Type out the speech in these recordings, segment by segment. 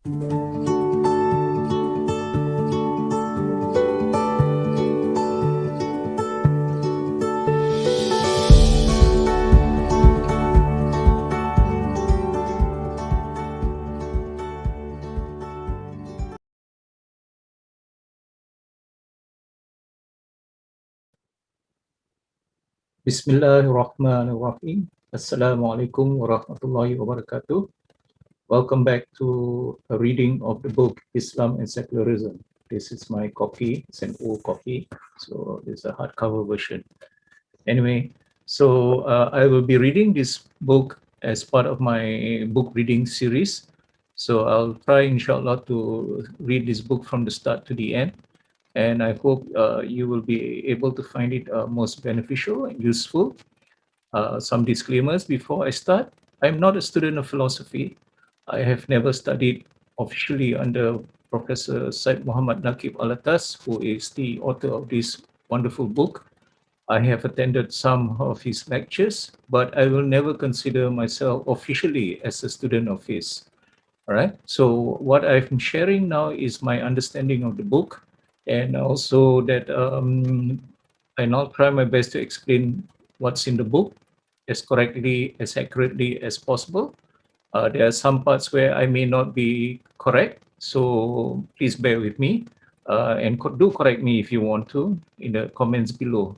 Bismillahirrahmanirrahim. Assalamualaikum warahmatullahi wabarakatuh. Welcome back to a reading of the book Islam and Secularism. This is my copy. It's an old copy, so it's a hardcover version. Anyway, I will be reading this book as part of my book reading series. So I'll try, inshallah, to read this book from the start to the end. And I hope you will be able to find it most beneficial and useful. Some disclaimers before I start. I'm not a student of philosophy. I have never studied officially under Professor Syed Muhammad Naqib Alatas, who is the author of this wonderful book. I have attended some of his lectures, but I will never consider myself officially as a student of his. All right. So what I'm sharing now is my understanding of the book, and also that I now try my best to explain what's in the book as correctly, as accurately as possible. There are some parts where I may not be correct, so please bear with me and do correct me if you want to in the comments below.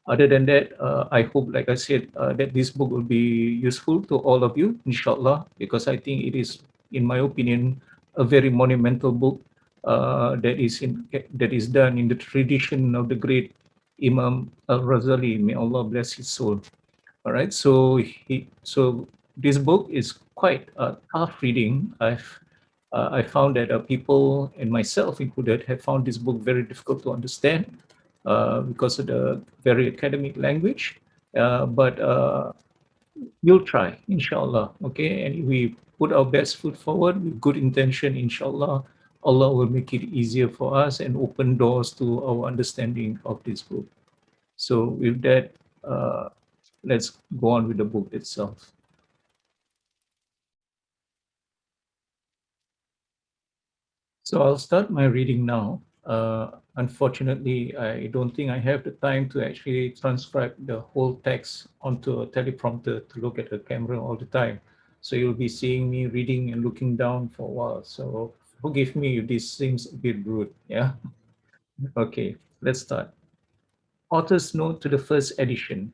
Other than that, I hope, like I said, that this book will be useful to all of you, inshallah, because I think it is, in my opinion, a very monumental book that is done in the tradition of the great Imam Al-Razali. May Allah bless his soul. All right, so this book is quite tough reading. I found that people, and myself included, have found this book very difficult to understand because of the very academic language. But we'll try, inshallah. Okay, and we put our best foot forward with good intention, inshallah. Allah will make it easier for us and open doors to our understanding of this book. So with that, let's go on with the book itself. So I'll start my reading now. Unfortunately, I don't think I have the time to actually transcribe the whole text onto a teleprompter to look at the camera all the time. So you'll be seeing me reading and looking down for a while. So forgive me if this seems a bit rude. Yeah. Okay, let's start. Author's note to the first edition.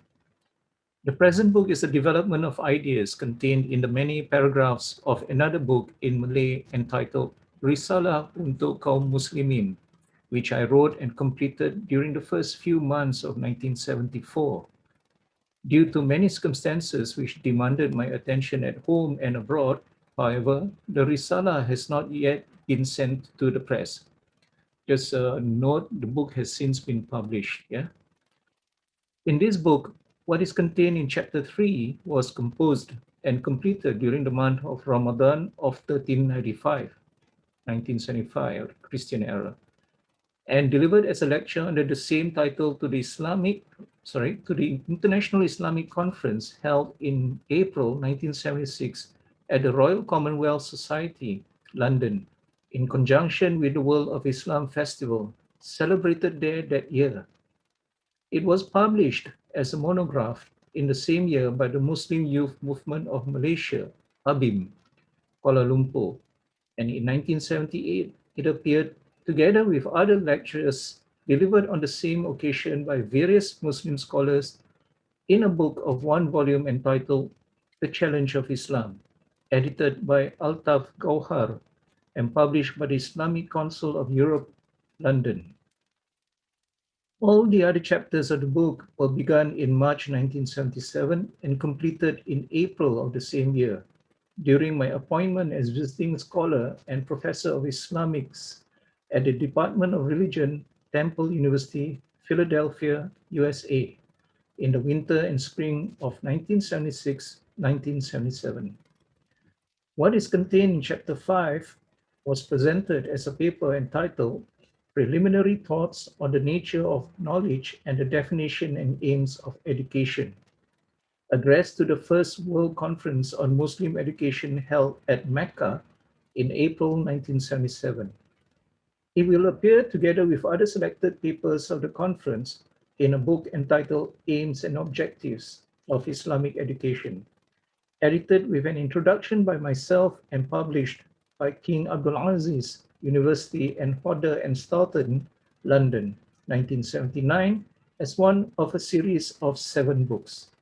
The present book is a development of ideas contained in the many paragraphs of another book in Malay entitled Risalah untuk Kaum Muslimin, which I wrote and completed during the first few months of 1974. Due to many circumstances which demanded my attention at home and abroad, however, the Risalah has not yet been sent to the press. Just a note, the book has since been published. Yeah. In this book, what is contained in chapter 3 was composed and completed during the month of Ramadan of 1395, 1975, or Christian era, and delivered as a lecture under the same title to the International Islamic Conference held in April 1976 at the Royal Commonwealth Society, London, in conjunction with the World of Islam Festival, celebrated there that year. It was published as a monograph in the same year by the Muslim Youth Movement of Malaysia, ABIM, Kuala Lumpur, and in 1978 it appeared together with other lectures delivered on the same occasion by various Muslim scholars in a book of one volume entitled The Challenge of Islam, edited by Altaf Gauhar and published by the Islamic Council of Europe, London. All the other chapters of the book were begun in March 1977 and completed in April of the same year, during my appointment as visiting scholar and professor of Islamics at the Department of Religion, Temple University, Philadelphia, USA, in the winter and spring of 1976-1977. What is contained in Chapter 5 was presented as a paper entitled Preliminary Thoughts on the Nature of Knowledge and the Definition and Aims of Education, addressed to the First World Conference on Muslim Education held at Mecca in April 1977. It will appear together with other selected papers of the conference in a book entitled Aims and Objectives of Islamic Education, edited with an introduction by myself and published by King Abdulaziz University and Hodder and Stoughton, London, 1979, as one of a series of 7 books.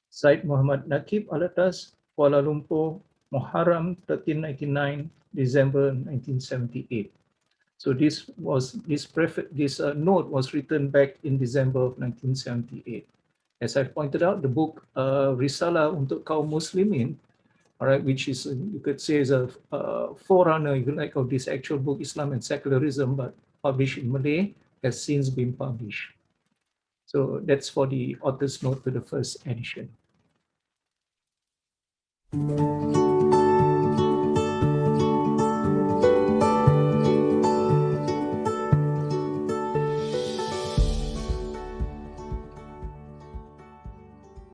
Syed Muhammad Naqib Alatas, Kuala Lumpur, Muharram 1399, December 1978. So this note was written back in December of 1978. As I pointed out, the book Risalah untuk Kaum Muslimin, all right, which is you could say is a forerunner, if you like, of this actual book, Islam and Secularism, but published in Malay, has since been published. So that's for the author's note to the first edition.